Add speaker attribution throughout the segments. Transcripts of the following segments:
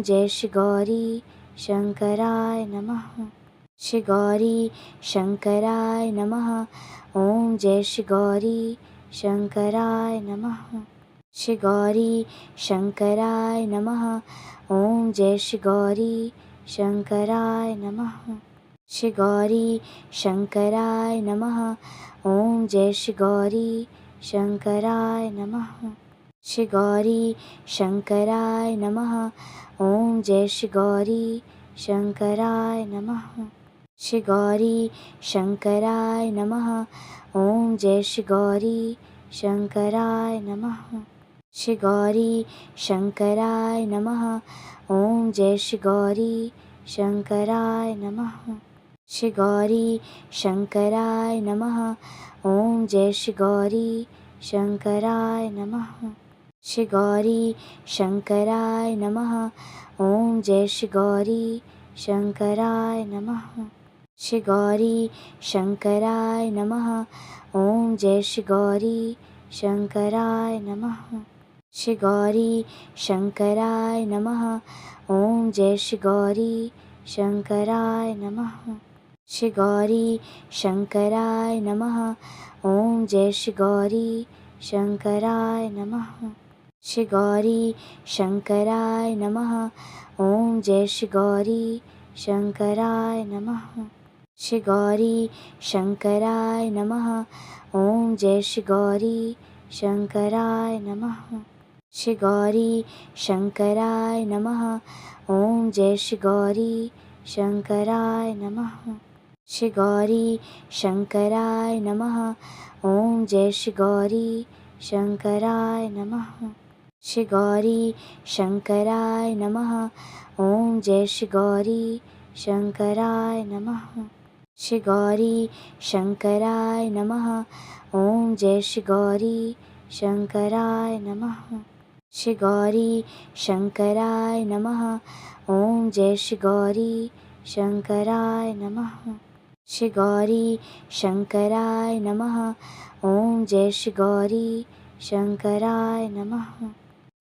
Speaker 1: जय श्री गौरी शंकराय नमः। श्री गौरी शंकराय नमः। ओम जय श्री गौरी शंकराय नमः। श्री गौरी शंकराय नमः। ओम जय श्री गौरी शंकराय नमः। श्री गौरी शंकराय नमः। ओम जय श्री गौरी शंकराय नमः। श्री गौरी शंकराय नमः। ओम जय श्री गौरी शंकराय नमः। श्री गौरी शंकराय नमः। ओम जय श्री गौरी शंकराय नमः। श्री गौरी शंकराय नमः। ओम जय श्री गौरी शंकराय नमः। श्री गौरी शंकराय नमः। ओम जय श्री गौरी शंकराय नमः। श्री गौरी शंकराय नमः। ओम जय श्री गौरी शंकराय नमः। श्री गौरी शंकराय नमः। ओम जय श्री गौरी शंकराय नमः। श्री गौरी शंकराय नमः। ओम जय श्री गौरी शंकराय नमः। श्री गौरी शंकराय नमः। ओम जय श्री गौरी शंकराय नमः। श्री गौरी शंकराय नमः। ओम जय श्री गौरी शंकराय नमः। श्री गौरी शंकराय नमः। ओम जय श्री गौरी शंकराय नमः। श्री गौरी शंकराय नमः। ओम जय श्री गौरी शंकराय नमः। श्री गौरी शंकराय नमः। ओम जय श्री गौरी शंकराय नमः। श्री गौरी शंकराय नमः। ओम जय श्री गौरी शंकराय नमः। श्री गौरी शंकराय नमः। ओम जय श्री गौरी शंकराय नमः। श्री गौरी शंकराय नमः। ओम जय श्री गौरी शंकराय नमः।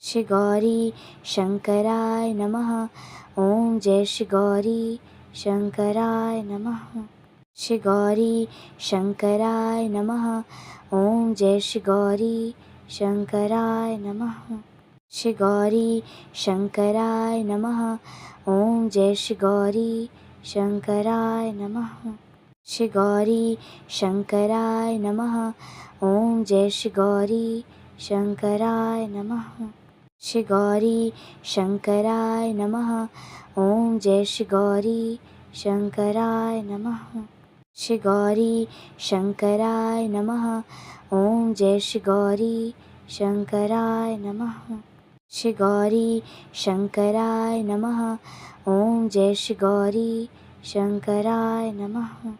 Speaker 1: श्री गौरी शंकराय नमः। ओम जय श्री गौरी शंकराय नमः। श्री गौरी शंकराय नमः। ओम जय श्री गौरी शंकराय नमः। श्री गौरी शंकराय नमः। ओम जय श्री गौरी शंकराय नमः। श्री गौरी शंकराय नमः। ओम जय श्री गौरी शंकराय नमः। श्री गौरी शंकराय नमः। ओम जय श्री गौरी शंकराय नमः। श्री गौरी शंकराय नमः। ओम जय श्री गौरी शंकराय नमः। श्री गौरी शंकराय नमः। ओम जय श्री गौरी शंकराय नमः। श्री गौरी शंकराय नमः। ओम जय श्री गौरी शंकराय नमः।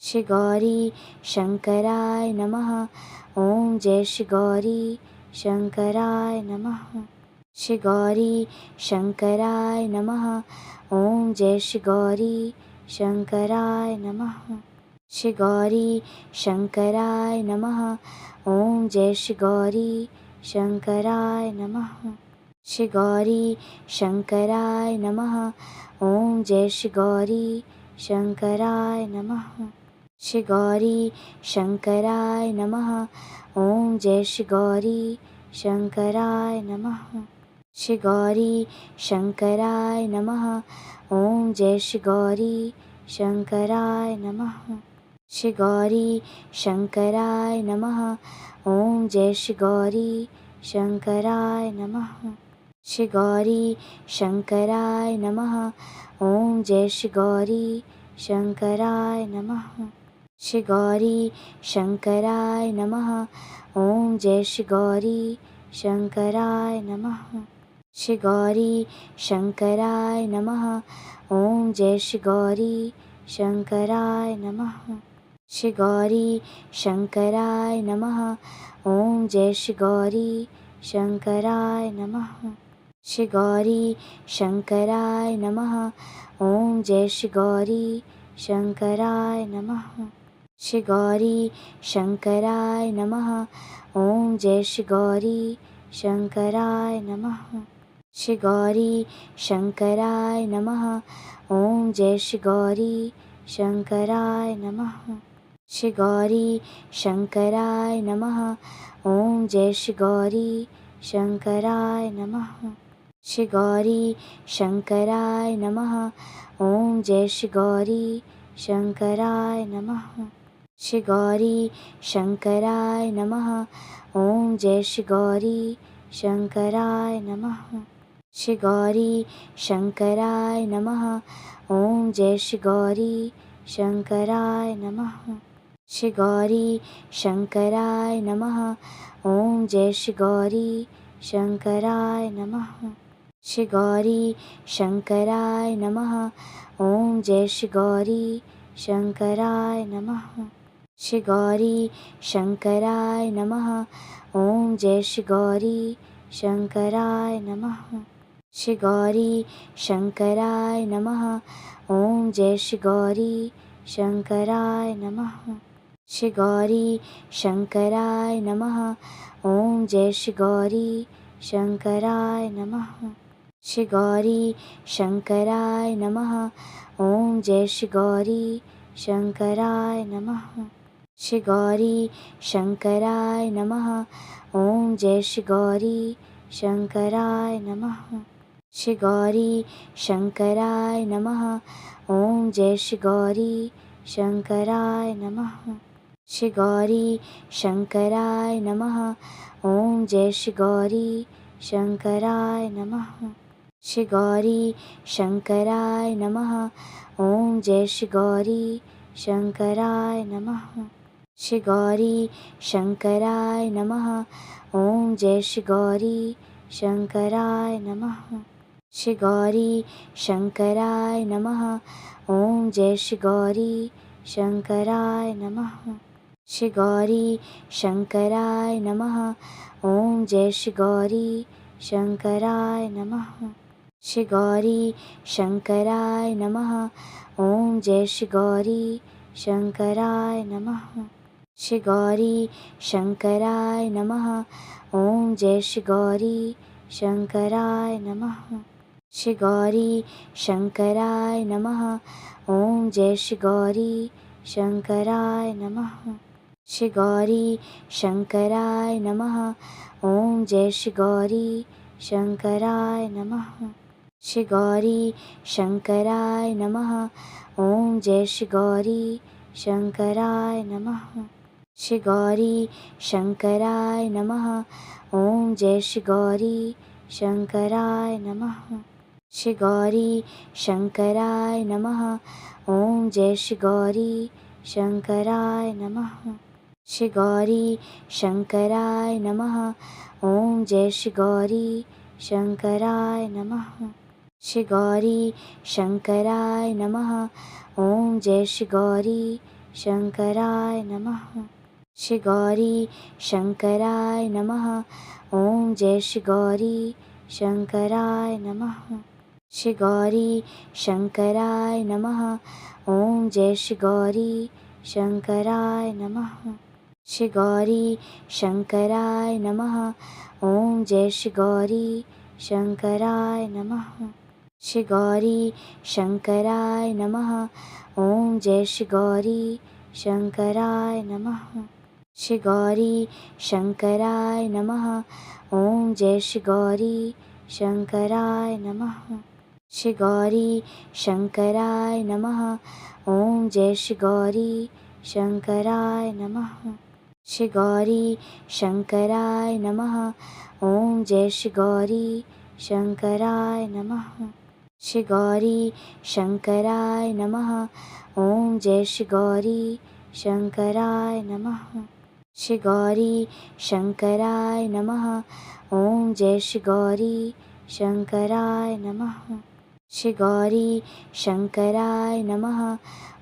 Speaker 1: श्री गौरी शंकराय नमः। ओम जय श्री गौरी शंकराय नमः। श्री गौरी शंकराय नमः। ओम जय श्री गौरी शंकराय नमः। श्री गौरी शंकराय नमः। ओम जय श्री गौरी शंकराय नमः। श्री गौरी शंकराय नमः। ओम जय श्री गौरी शंकराय नमः। श्री गौरी शंकराय नमः। ओम जय श्री गौरी शंकराय नमः। श्री गौरी शंकराय नमः। ओम जय श्री गौरी शंकराय नमः। श्री गौरी शंकराय नमः। ओम जय श्री गौरी शंकराय नमः। श्री गौरी शंकराय नमः। ओम जय श्री गौरी शंकराय नमः। श्री गौरी शंकराय नमः। ओम जय श्री गौरी शंकराय नमः। श्री गौरी शंकराय नमः। ओम जय श्री गौरी शंकराय नमः। श्री गौरी शंकराय नमः। ओम जय श्री गौरी शंकराय नमः। श्री गौरी शंकराय नमः। ओम जय श्री गौरी शंकराय नमः। श्री गौरी शंकराय नमः। ओम जय श्री गौरी शंकराय नमः। श्री गौरी शंकराय नमः। ओम जय श्री गौरी शंकराय नमः। श्री गौरी शंकराय नमः। ओम जय श्री गौरी शंकराय नमः। श्री गौरी शंकराय नमः। ओम जय श्री गौरी शंकराय नमः। श्री गौरी शंकराय नमः। ओम जय श्री गौरी शंकराय नमः। श्री गौरी शंकराय नमः। ओम जय श्री गौरी शंकराय नमः। श्री गौरी शंकराय नमः। ओम जय श्री गौरी शंकराय नमः। श्री गौरी शंकराय नमः। ओम जय श्री गौरी शंकराय नमः। श्री गौरी शंकराय नमः। ओम जय श्री गौरी शंकराय नमः। श्री गौरी शंकराय नमः। ओम जय श्री गौरी शंकराय नमः। श्री गौरी शंकराय नमः। ओम जय श्री गौरी शंकराय नमः। श्री गौरी शंकराय नमः। ओम जय श्री गौरी शंकराय नमः। श्री गौरी शंकराय नमः। ओम जय श्री गौरी शंकराय नमः। श्री गौरी शंकराय नमः। ओम जय श्री गौरी शंकराय नमः। श्री गौरी शंकराय नमः। ओम जय श्री गौरी शंकराय नमः। श्री गौरी शंकराय नमः। ओम जय श्री गौरी शंकराय नमः। श्री गौरी शंकराय नमः। ओम जय श्री गौरी शंकराय नमः। श्री गौरी शंकराय नमः। ओम जय श्री गौरी शंकराय नमः। श्री गौरी शंकराय नमः। ओम जय श्री गौरी शंकराय नमः। श्री गौरी शंकराय नमः। ओम जय श्री गौरी शंकराय नमः। श्री गौरी शंकराय नमः। ओम जय श्री गौरी शंकराय नमः। श्री गौरी शंकराय नमः। ओम जय श्री गौरी शंकराय नमः। श्री गौरी शंकराय नमः। ओम जय श्री गौरी शंकराय नमः। श्री गौरी शंकराय नमः। ओम जय श्री गौरी शंकराय नमः। श्री गौरी शंकराय नमः। ओम जय श्री गौरी शंकराय नमः। श्री गौरी शंकराय नमः। ओम जय श्री गौरी शंकराय नमः। श्री गौरी शंकराय नमः। ओम जय श्री गौरी शंकराय नमः। श्री गौरी शंकराय नमः। ओम जय श्री गौरी शंकराय नमः। श्री गौरी शंकराय नमः। ओम जय श्री गौरी शंकराय नमः। श्री गौरी शंकराय नमः। ओम जय श्री गौरी शंकराय नमः। श्री गौरी शंकराय नमः। ओम जय श्री गौरी शंकराय नमः। श्री गौरी शंकराय नमः। ओम जय श्री गौरी शंकराय नमः। श्री गौरी शंकराय नमः। ओम जय श्री गौरी शंकराय नमः। श्री गौरी शंकराय नमः। ओम जय श्री गौरी शंकराय नमः। श्री गौरी शंकराय नमः। ओम जय श्री गौरी शंकराय नमः। श्री गौरी शंकराय नमः। ओम जय श्री गौरी शंकराय नमः। श्री गौरी शंकराय नमः। ओम जय श्री गौरी शंकराय नमः। श्री गौरी शंकराय नमः।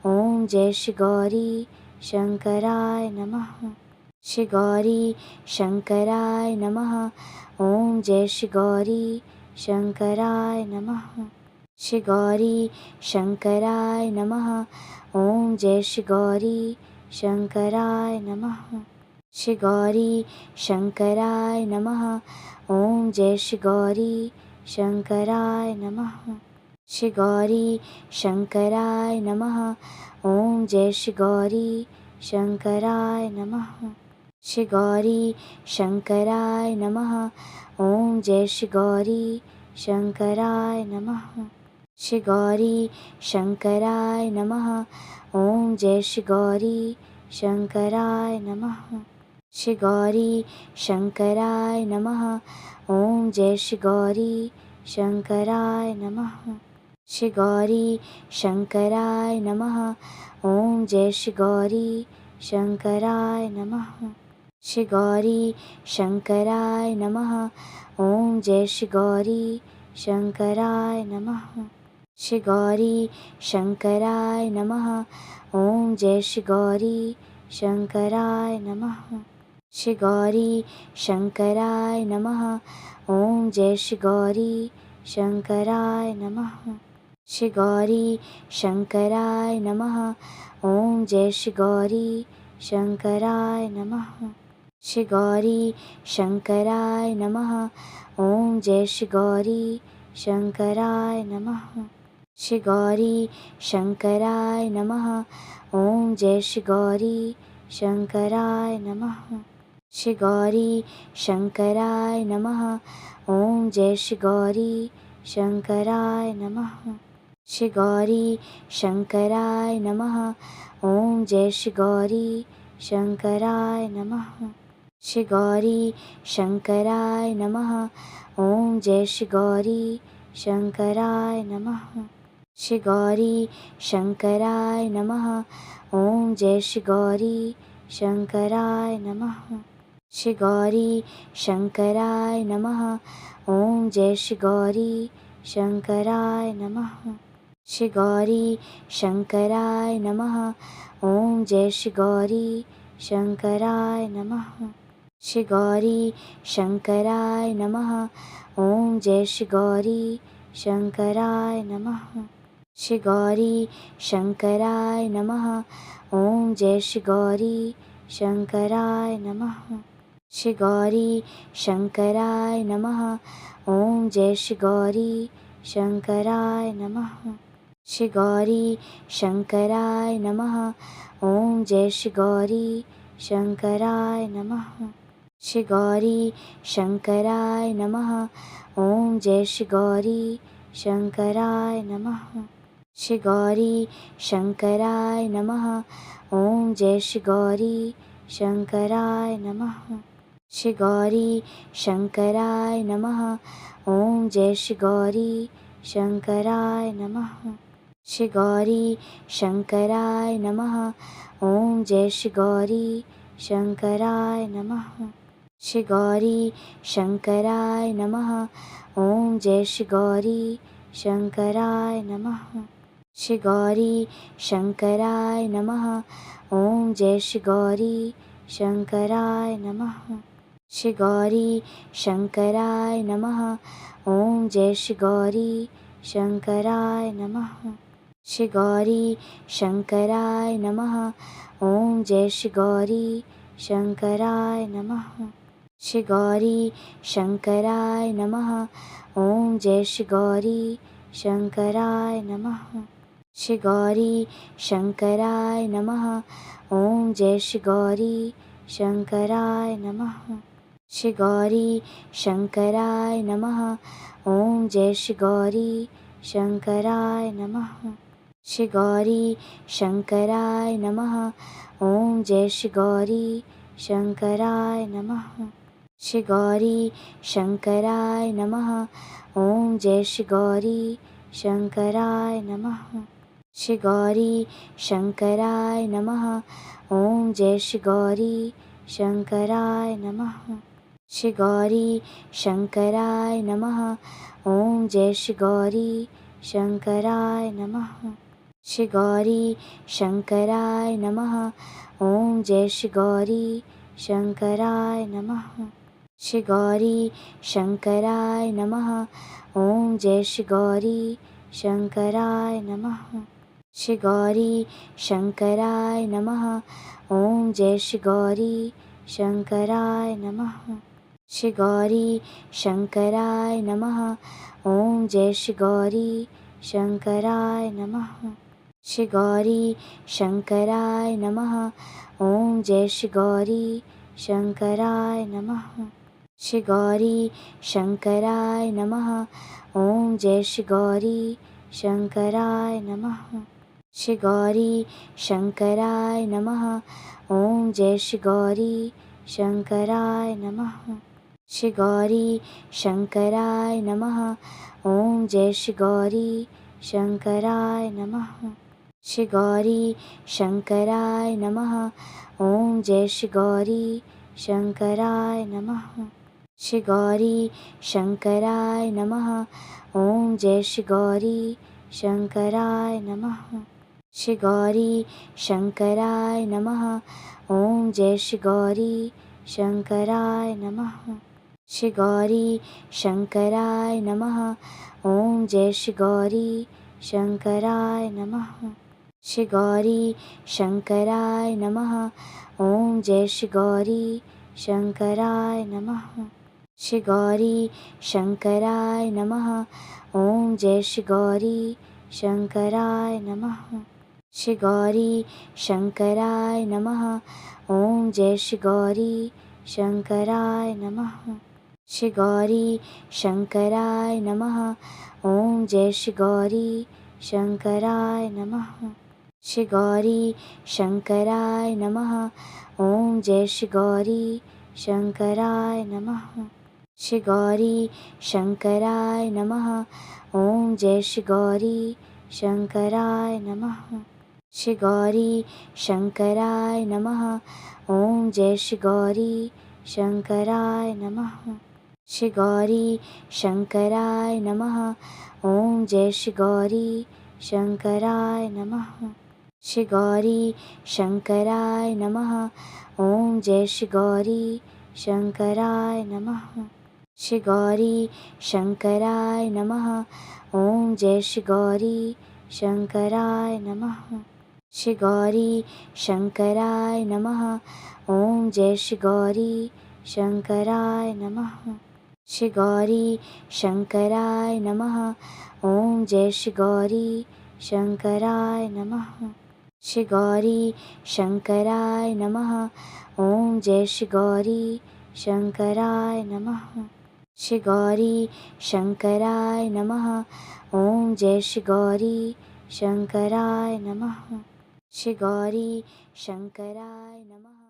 Speaker 1: ओम जय श्री गौरी शंकराय नमः। श्री गौरी शंकराय नमः। ओम जय श्री गौरी शंकराय नमः। श्री गौरी शंकराय नमः। ओम जय श्री गौरी शंकराय नमः। श्री गौरी शंकराय नमः। ओम जय श्री गौरी शंकराय नमः। श्री गौरी शंकराय नमः। ओम जय श्री गौरी शंकराय नमः। श्री गौरी शंकराय नमः। ओम जय श्री गौरी शंकराय नमः। श्री गौरी शंकराय नमः। ओम जय श्री गौरी शंकराय नमः। श्री गौरी शंकराय नमः। ओम जय श्री गौरी शंकराय नमः। श्री गौरी शंकराय नमः। ओम जय श्री गौरी शंकराय नमः। श्री गौरी शंकराय नमः। ओम जय श्री गौरी शंकराय नमः। श्री गौरी शंकराय नमः। ओम जय श्री गौरी शंकराय नमः। श्री गौरी शंकराय नमः। ओम जय श्री गौरी शंकराय नमः। श्री गौरी शंकराय नमः। ओम जय श्री गौरी शंकराय नमः। श्री गौरी शंकराय नमः। ओम जय श्री गौरी शंकराय नमः। श्री गौरी शंकराय नमः। ओम जय श्री गौरी शंकराय नमः। श्री गौरी शंकराय नमः। ओम जय श्री गौरी शंकराय नमः। श्री गौरी शंकराय नमः। ओम जय श्री गौरी शंकराय नमः। श्री गौरी शंकराय नमः। ओम जय श्री गौरी शंकराय नमः। श्री गौरी शंकराय नमः। ओम जय श्री गौरी शंकराय नमः। श्री गौरी शंकराय नमः। ओम जय श्री गौरी शंकराय नमः। श्री गौरी शंकराय नमः। ओम जय श्री गौरी शंकराय नमः। श्री गौरी शंकराय नमः। ओम जय श्री गौरी शंकराय नमः। श्री गौरी शंकराय नमः। ओम जय श्री गौरी शंकराय नमः। श्री गौरी शंकराय नमः। ओम जय श्री गौरी शंकराय नमः। श्री गौरी शंकराय नमः। ओम जय श्री गौरी शंकराय नमः। श्री गौरी शंकराय नमः। ओम जय श्री गौरी शंकराय नमः। श्री गौरी शंकराय नमः। ओम जय श्री गौरी शंकराय नमः। श्री गौरी शंकराय नमः। ओम जय श्री गौरी शंकराय नमः। श्री गौरी शंकराय नमः। ओम जय श्री गौरी शंकराय नमः। श्री गौरी शंकराय नमः। ओम जय श्री गौरी शंकराय नमः। श्री गौरी शंकराय नमः। ओम जय श्री गौरी शंकराय नमः। श्री गौरी शंकराय नमः। ओम जय श्री गौरी शंकराय नमः। श्री गौरी शंकराय नमः। ओम जय श्री गौरी शंकराय नमः। श्री गौरी शंकराय नमः। ओम जय श्री गौरी शंकराय नमः। श्री गौरी शंकराय नमः। ओम जय श्री गौरी शंकराय नमः। श्री गौरी शंकराय नमः। ओम जय श्री गौरी शंकराय नमः। श्री गौरी शंकराय नमः। ओम जय श्री गौरी शंकराय नमः। श्री गौरी शंकराय नमः। ओम जय श्री गौरी शंकराय नमः। श्री गौरी शंकराय नमः। ओम जय श्री गौरी शंकराय नमः। श्री गौरी शंकराय नमः। ओम जय श्री गौरी शंकराय नमः। श्री गौरी शंकराय नमः। ओम जय श्री गौरी शंकराय नमः। श्री गौरी शंकराय नमः। ओम जय श्री गौरी शंकराय नमः। श्री गौरी शंकराय नमः। ओम जय श्री गौरी शंकराय नमः। श्री गौरी शंकराय नमः। ओम जय श्री गौरी शंकराय नमः। श्री गौरी शंकराय नमः। ओम जय श्री गौरी शंकराय नमः। श्री गौरी शंकराय नमः। ओम जय श्री गौरी शंकराय नमः। श्री गौरी शंकराय नमः। ओम जय श्री गौरी शंकराय नमः। श्री गौरी शंकराय नमः। ओम जय श्री गौरी शंकराय नमः। श्री गौरी शंकराय नमः। ओम जय श्री गौरी शंकराय नमः। श्री गौरी शंकराय नमः। ओम जय श्री गौरी शंकराय नमः। श्री गौरी शंकराय नमः। ओम जय श्री गौरी शंकराय नमः। श्री गौरी शंकराय नमः। ओम जय श्री गौरी शंकराय नमः। श्री गौरी शंकराय नमः। ओम जय श्री गौरी शंकराय नमः। श्री गौरी शंकराय नमः। ओम जय श्री गौरी शंकराय नमः। श्री गौरी शंकराय नमः। ओम जय श्री गौरी शंकराय नमः। श्री गौरी शंकराय नमः। ओम जय श्री गौरी शंकराय नमः। श्री गौरी शंकराय नमः। ओम जय श्री गौरी शंकराय नमः। श्री गौरी शंकराय नमः। ओम जय श्री गौरी शंकराय नमः। श्री गौरी शंकराय नमः। ओम जय श्री गौरी शंकराय नमः। श्री गौरी शंकराय नमः। ओम जय श्री गौरी शंकराय नमः। श्री गौरी शंकराय नमः। ओम जय श्री गौरी शंकराय नमः। श्री गौरी शंकराय नमः। ओम जय श्री गौरी शंकराय नमः। श्री गौरी शंकराय नमः। ओम जय श्री गौरी शंकराय नमः। श्री गौरी शंकराय नमः। ओम जय श्री गौरी शंकराय नमः। श्री गौरी शंकराय नमः। ओम जय श्री गौरी शंकराय नमः। श्री गौरी शंकराय नमः। ओम जय श्री गौरी शंकराय नमः। श्री गौरी शंकराय नमः।